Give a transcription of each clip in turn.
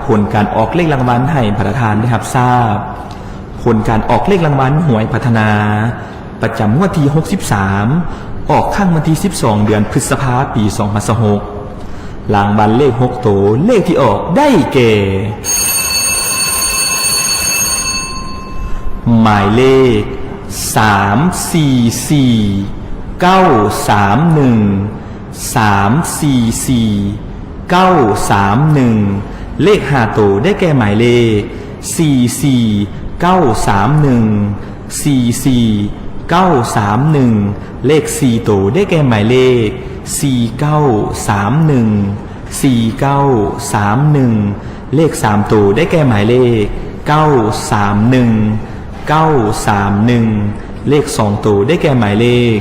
ผลการออกเลขรางวัลให้ประธานได้รับทราบผลการออกเลขรางวัลหวยพัฒนาประจำงวดที่63ออกข้างวันที่12เดือนพฤษภาคมปี2026รางวัลเลข6ตัวเลขที่ออกได้แก่หมายเลข344 931 344 931เลข5ตัวได้แก่หมายเลข44 931 44 931เลข4ตัวได้แก่หมายเลข4931 4931เลข3ตัวได้แก่หมายเลข931 931เลข2ตัวได้แก่หมายเลข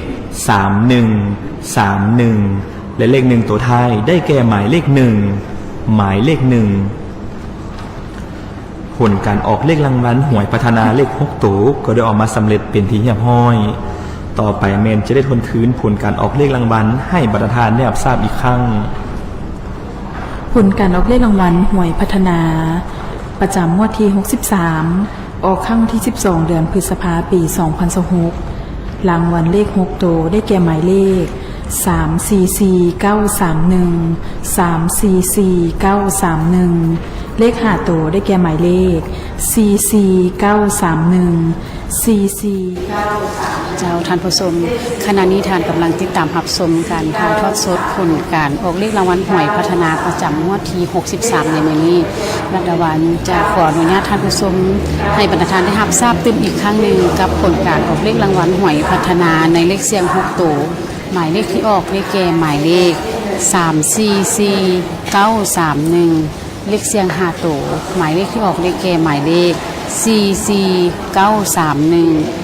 3131และเลข1ตัวท้ายได้แก่หมายเลข1หมายเลข1ผลการออกเลขรางวัลหวยพัฒนาเลข6ตัวก็ได้ออกมาสำเร็จเป็นที่เรียบร้อยต่อไปแมนจะได้ทนคืนผลการออกเลขรางวัลให้ประธานได้รับทราบอีกครั้งผลการออกเลขรางวัลหวยพัฒนาประจำงวดที่63ออกข้างที่12เดือนพฤษภาคมปี2026รางวัลเลข6ตัวได้แก่หมายเลข344 931 344 931เลข5ตัวได้แก่หมายเลข44 931 44 931เจ้าท่านผู้ชมขณะนี้ท่านกำลังติดตามรับชมการถ่ายทอดสดผลการออกเลขรางวัลหวยพัฒนาประจำงวดที่63ในมื้อนี้รัฐบาลจะขออนุญาตท่านผู้ชมให้ประธานได้รับทราบตึมอีกครั้งหนึ่งกับผลการออกเลขรางวัลหวยพัฒนาในเลขเสียง6ตัวหมายเลขที่ออกเลขแก่หมายเลข344 931เลขเสียง5ตัวหมายเลขที่ออกเลขแก่หมายเลข44 931